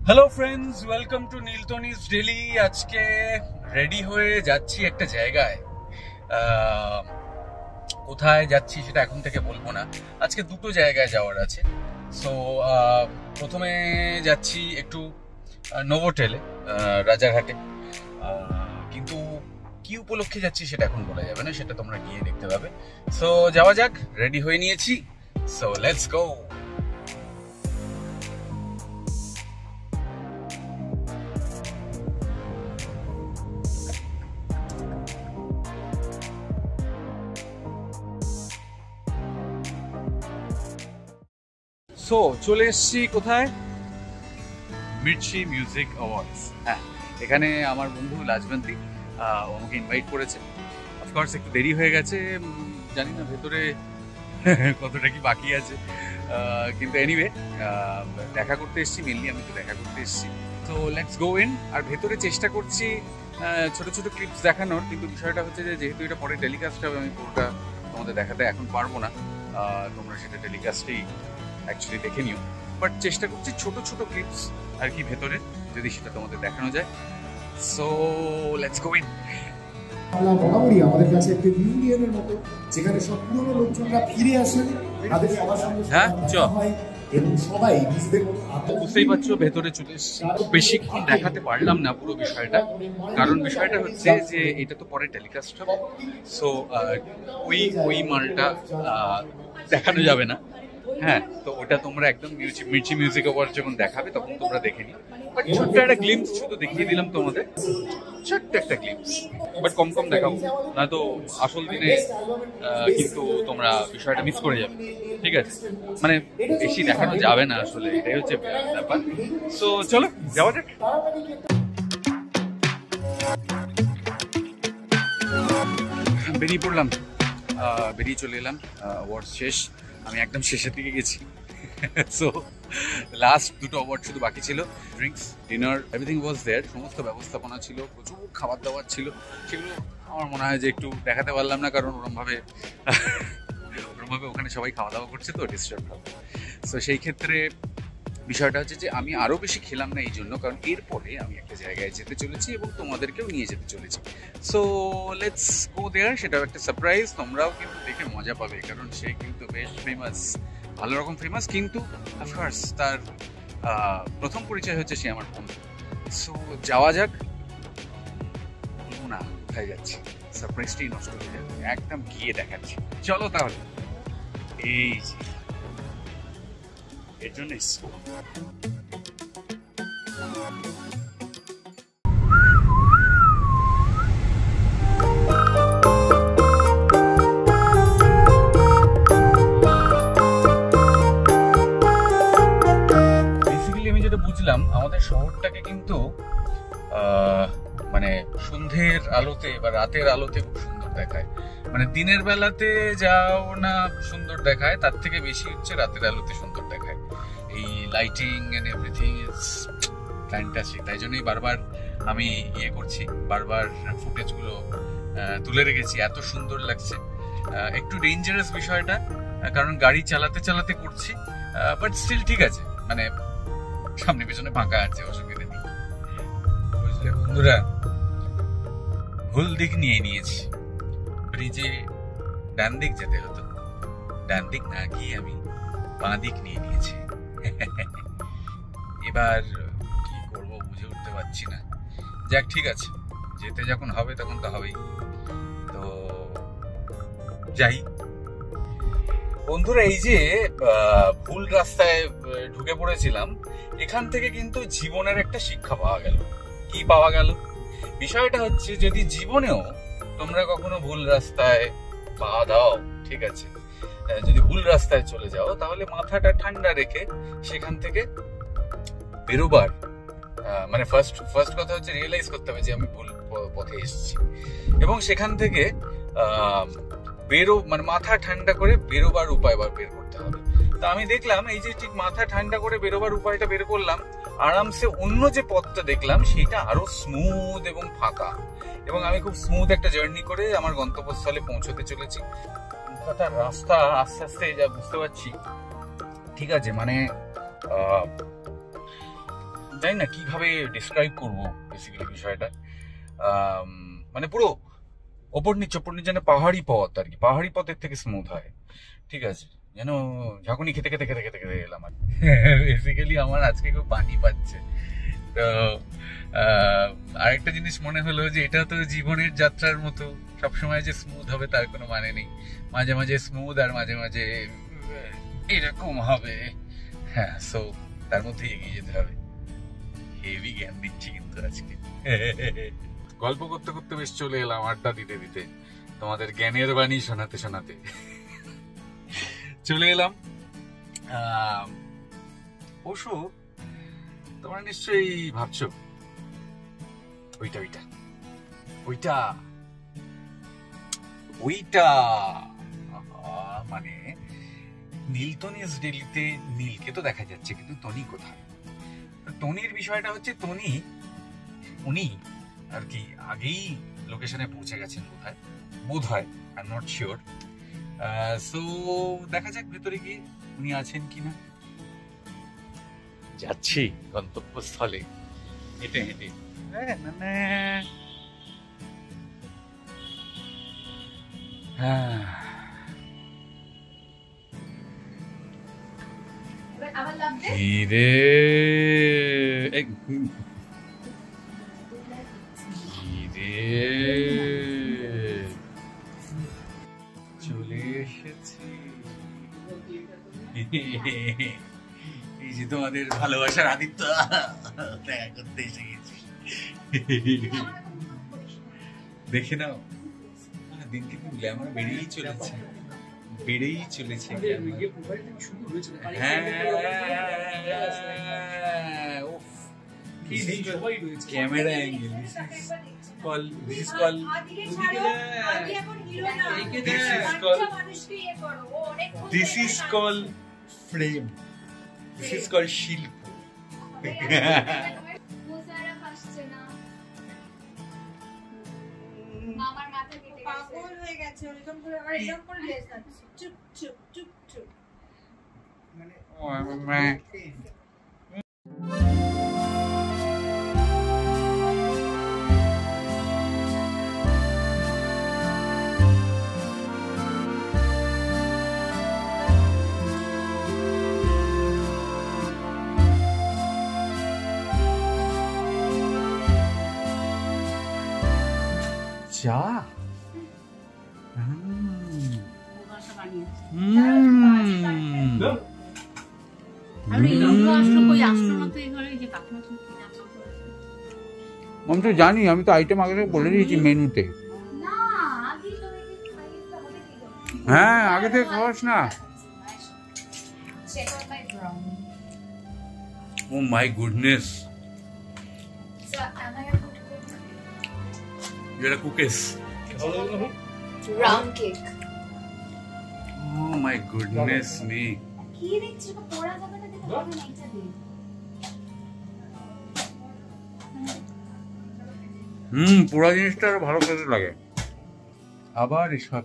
Hello friends, welcome to নীলতনিস daily. আজকে ready হয়ে যাচ্ছি একটা জায়গায়। কোথায় যাচ্ছি সেটা এখন থেকে বলবো না। আজকে দুটো জায়গায় যাওয়ার আছে। সো প্রথমে যাচ্ছি একটু নোভোটেলে, রাজারহাটে। কিন্তু কি উপলক্ষে যাচ্ছি সেটা এখন বলা যাবে না, সেটা তোমরা গিয়ে দেখতে পাবে। সো যাওয়া যাক, রেডি হয়ে নিয়েছি। So let's go. সো চলে এসেছি কোথায়? Mirchi music awards. হ্যাঁ, এখানে আমার বন্ধু লাজবন্তী আমাকে ইনভাইট করেছে। অফকোর্স একটু দেরি হয়ে গেছে, জানি না ভেতরে কতটা কি বাকি আছে, কিন্তু এনিওয়ে দেখা করতে এসেছি। মেনলি আমি তো দেখা করতে এসেছি। তো লেটস গো ইন। আর ভেতরে চেষ্টা করছি ছোট ছোট ক্লিপস দেখানোর, কিন্তু বিষয়টা হচ্ছে যে যেহেতু এটা পরে টেলিকাস্ট হবে, আমি পুরোটা তোমাদের দেখাতে এখন পারবো না। তোমরা সেটা টেলিকাস্টেই অ্যাকচুয়ালি দেখে নিও, বাট চেষ্টা করছি ছোট ছোট ক্লিপস আর কি ভেতরে, যদি সেটা তোমাদের দেখানো যায়। So let's go in. বরাবরই আমাদের কাছে একটা ইউনিয়নের মতো, যেখানে সব পুরনো লোকজনরা ফিরে আসেন, তাদের সবার সঙ্গে হয় এবং সবাই নিজেদের মতো। বুঝতেই পারছো ভেতরে চলে এসেছি। খুব বেশিক্ষণ দেখাতে পারলাম না পুরো বিষয়টা, কারণ বিষয়টা হচ্ছে যে এটা তো পরে টেলিকাস্ট হবে। সো ওই মালটা দেখানো যাবে না। হ্যাঁ, তো ওটা তোমরা একদম মির্চি মিউজিক অ্যাওয়ার্ড যখন দেখাবে তখন তোমরা দেখে নিও। বাট ছোট্ট একটা গ্লিম্পস শুধু দেখিয়ে দিলাম তোমাদের, ছোট্ট একটা গ্লিম্পস। বাট কম কম দেখাবো, নয়তো আসল দিনে কিন্তু তোমরা বিষয়টা মিস করে যাবে। ঠিক আছে, মানে বেশি দেখানো যাবে না আসলে, এটাই হচ্ছে ব্যাপার। সো চলো যাওয়া যাক। বেরিয়ে পড়লাম, বেরিয়ে চলে এলাম। অ্যাওয়ার্ড শেষ, আমি একদম শেষের দিকে গেছি। সো লাস্ট দুটো অ্যাওয়ার্ড শুধু বাকি ছিল। ড্রিঙ্কস, ডিনার, এভরিথিং ওয়াজ দেয়ার। সমস্ত ব্যবস্থাপনা ছিল, প্রচুর খাবার দাবার ছিল। সেগুলো আমার মনে হয় যে একটু দেখাতে পারলাম না, কারণ ওরমভাবে ওখানে সবাই খাওয়া দাওয়া করছে, তো ডিস্টার্ব হবে। সো সেই ক্ষেত্রে বিষয়টা হচ্ছে যে আমি আরও বেশি খেলাম না এই জন্য, কারণ এরপরে আমি একটা জায়গায় যেতে চলেছি এবং তোমাদেরকেও নিয়ে যেতে চলেছি। সো লেটস গো দেয়ার। সেটাও একটা সারপ্রাইজ, তোমরাও কিন্তু দেখে মজা পাবে, কারণ সে কিন্তু বেশ ফেমাস, ভালো রকম ফেমাস। কিন্তু অফকোর্স তার প্রথম পরিচয় হচ্ছে সে আমার বন্ধু। সো যাওয়া যাক। বলবো না কোথায় যাচ্ছি, সারপ্রাইজটাই নষ্ট হয়ে যাবে, একদম গিয়ে দেখাচ্ছি। চলো তাহলে। এই যে এর জন্য বুঝলাম আমাদের শহরটাকে কিন্তু মানে সন্ধ্যের আলোতে বা রাতের আলোতে খুব সুন্দর দেখায়। মানে দিনের বেলাতে যাও না সুন্দর দেখায়, তার থেকে বেশি হচ্ছে রাতের আলোতে সুন্দর দেখায়। এই lighting and everything is fantastic. তাই জন্যই বারবার আমি করছি, বারবার ফুটেজগুলো তুলে রেখেছি, এত সুন্দর লাগছে। একটু ডেঞ্জারাস বিষয়টা, কারণ গাড়ি চালাতে চালাতে করছি, বাট স্টিল ঠিক আছে। মানে সামনে পেছনে ফাঁকা আছে, অসুবিধা নেই। বুঝলে বন্ধুরা, ভুল দিক নিয়ে নিয়েছি। ব্রিজে ডান দিক যেতে হতো, ডান দিক না গিয়ে আমি বাঁ দিক নিয়ে নিয়েছি। এবার কি করব বুঝে উঠতে পারছি না। যাক, ঠিক আছে, যেতে যখন হবে তখন তো হবেই। তো যাই বন্ধুরা। এই যে ভুল রাস্তায় ঢুকে পড়েছিলাম, এখান থেকে কিন্তু জীবনের একটা শিক্ষা পাওয়া গেল। কি পাওয়া গেল? বিষয়টা হচ্ছে, যদি জীবনেও তোমরা কখনো ভুল রাস্তায় পা দাও, ঠিক আছে, যদি ভুল রাস্তায় চলে যাও, তাহলে মাথাটা ঠান্ডা রেখে সেখান থেকে বেরোবার, মানে ফার্স্ট কথা হচ্ছে রিয়েলাইজ করতে হবে যে আমি ভুল পথে এসেছি, এবং সেখান থেকে মানে মাথা ঠান্ডা করে বেরোবার উপায় বের করতে হবে। তা আমি দেখলাম এই যে ঠিক মাথা ঠান্ডা করে বেরোবার উপায়টা বের করলাম, আরামসে অন্য যে পথটা দেখলাম সেটা আরো স্মুথ এবং ফাঁকা, এবং আমি খুব স্মুথ একটা জার্নি করে আমার গন্তব্যস্থলে পৌঁছতে চলেছি। রাস্তা আস্তে আস্তে যা বুঝতে পারছি, ঠিক আছে, মানে জানি না কিভাবে ডিসক্রাইব করবো বেসিক্যালি বিষয়টা। মানে পুরো ওপর নিচ যেন পাহাড়ি পথ আর কি, পাহাড়ি পথের থেকে স্মুথ হয়, ঠিক আছে, যেন ঝাঁকুনি খেতে খেতে খেতে খেতে খেতে এলাম আর বেসিক্যালি আমার আজকে খুব পানি পাচ্ছে। তো আরেকটা জিনিস মনে হলো যে এটা তো জীবনের যাত্রার মতো, সবসময় যে স্মুথ হবে তার কোনো মানে নেই, মাঝে মাঝে স্মুথ আর মাঝে মাঝে এরকম হবে। হ্যাঁ, সো তার মধ্যে এগিয়ে যেতে হবে। হেভি জ্ঞান দিচ্ছি কিন্তু আজকে। গল্প করতে করতে বেশ চলে এলাম, আড্ডা দিতে দিতে, তোমাদের জ্ঞানের বাণী শোনাতে শোনাতে চলে এলাম। অবশ্য তোমরা নিশ্চয়ই ভাবছো ওইটা ওইটা ওইটা ওইটা মানে নীলতনিস ডেলিতে নীলকে তো দেখা যাচ্ছে, কিন্তু টনি কোথায়? টনির বিষয়টা হচ্ছে উনি আর কি আগেই লোকেশনে পৌঁছে গেছেন বোধ হয়, I am not sure. So দেখা যাক ভেতরে গিয়ে উনি আছেন কিনা। যাচ্ছি গন্তব্যস্থলে হেঁটে হেঁটে। হিরে চলে এসেছি, এই যে তোমাদের ভালোবাসার আদিত্য দেখা করতে এসে গেছি। দেখে নাও, দিনকে দিন গ্ল্যামার বেড়েই চলেছে। Camera angle, this is called frame, this is called শিল্প। আমার মাথা কেটে পাগল হয়ে গেছে, এরকম করে আর এরকম করে লেজ আছে, চুপ চুপ চুপ চুপ, মানে চা। আমি তো জানি, আমি তো আইটেম আগে থেকে বলে দিয়েছি মেনুতে। হ্যাঁ, আগে থেকে খাওয়াস না। ও মাই গুডনেস, এটা cookies, round cake. Oh my goodness me, কি দেখছিস? পোড়া জায়গাটা দেখে ভালো না, এটা দে। পোড়া জিনিসটা আরো ভালো খেতে লাগে। আবার এসব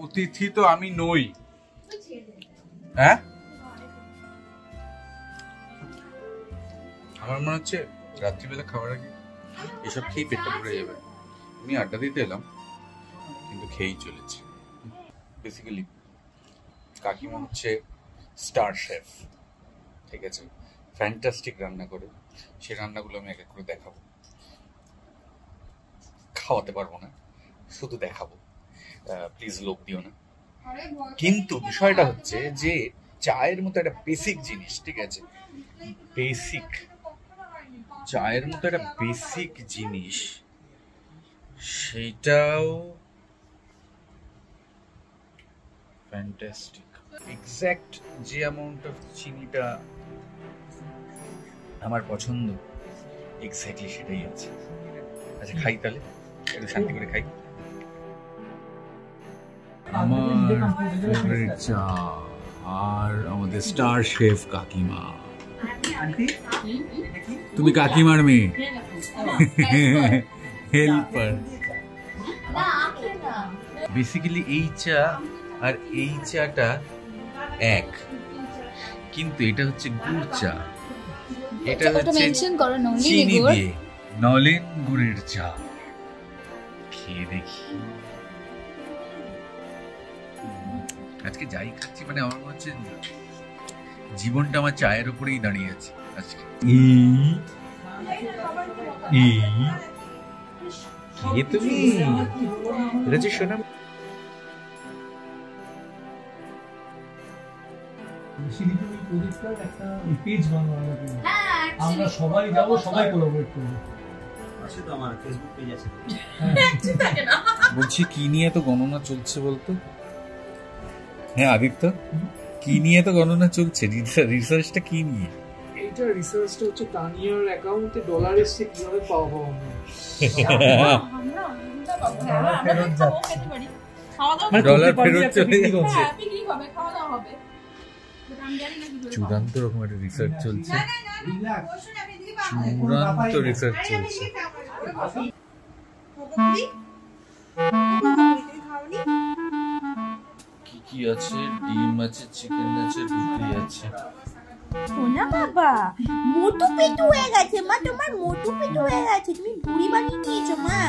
অতিথি তো আমি নই। হ্যাঁ, আমার মনে হচ্ছে রাত্রিবেলা খাবার আগে এসব খেয়ে পেটটা ভরে যাবে। আমি আড্ডা দিতে এলাম কিন্তু খেয়েই চলেছি। বেসিক্যালি কাকিমা হচ্ছে স্টার শেফ, ঠিক আছে, ফ্যান্টাস্টিক রান্না করে। সেই রান্নাগুলো আমি এক এক করে দেখাবো, খাওয়াতে পারবো না, শুধু দেখাবো, প্লিজ লোক দিও না। কিন্তু বিষয়টা হচ্ছে যে চায়ের মতো একটা বেসিক জিনিস, ঠিক আছে, বেসিক চায়ের মতো একটা বেসিক জিনিস, সেইটাও ফ্যান্টাস্টিক। এক্স্যাক্ট যে অ্যামাউন্ট অফ চিনিটা আমার পছন্দ, এক্স্যাক্টলি সেটাই আছে। আচ্ছা খাই তাহলে, একটু শান্তি করে খাই। আমার ফেভারিট চা আর আমাদের স্টার শেফ কাকিমা। তুমি কাকিমার মেয়ে, হেল্পার। বেসিক্যালি এই চা আর এই চাটা এক, কিন্তু এটা হচ্ছে গুড় চা, এটা হচ্ছে মেনশন করো নলিনী চিনি গুড়। দিয়ে নলেন গুড়ের চা, খেয়ে দেখি। আজকে যাই খাচ্ছি মানে আমার মনে হচ্ছে জীবনটা আমার চায়ের উপরেই দাঁড়িয়ে আছে আজকে। তুমি এটা যে শোনা আমরা সবাই যাবো, সবাই কোলাবরেট করবো। বলছি কি নিয়ে তো গণনা চলছে বলতো? হ্যাঁ আদিত্য, কি নিয়ে তো গণনা চলছে? রিসার্চটা কি নিয়ে? এইটা রিসার্চটা হচ্ছে তানিয়ার অ্যাকাউন্টে ডলার এসছে কিভাবে পাবো আমরা। ডলার ফেরত চলে যাচ্ছে। চূড়ান্ত রকম একটা রিসার্চ চলছে, চূড়ান্ত রিসার্চ চলছে। কি কি আছে? ডিম আছে, চিকেন আছে, রুটি আছে। সোনা বাবা মোটু পেটু হয়ে গেছে মা, তোমার মোটু পেটু হয়ে গেছে, তুমি বুড়ি বানিয়ে নিয়েছো মা,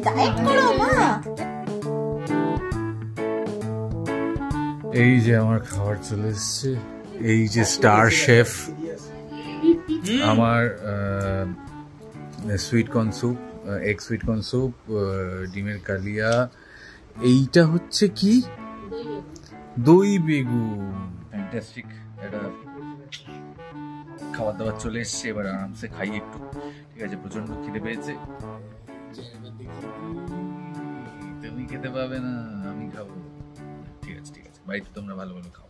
ডায়েট করো মা। এই যে আমার খাবার চলে এসছে, এই যে স্টার শেফ আমার sweet corn soup, egg sweet corn soup, ডিমের কালিয়া। এইটা হচ্ছে কি? দই বেগুন। ফ্যান্টাস্টিক একটা খাবার দাবার চলে এসছে, এবার আরামসে খাই একটু। ঠিক আছে, প্রচন্ড খিদে পেয়েছে। তুমি খেতে পাবে না, আমি খাবো। ঠিক আছে ঠিক আছে, বাড়িতে তোমরা ভালো ভালো খাও।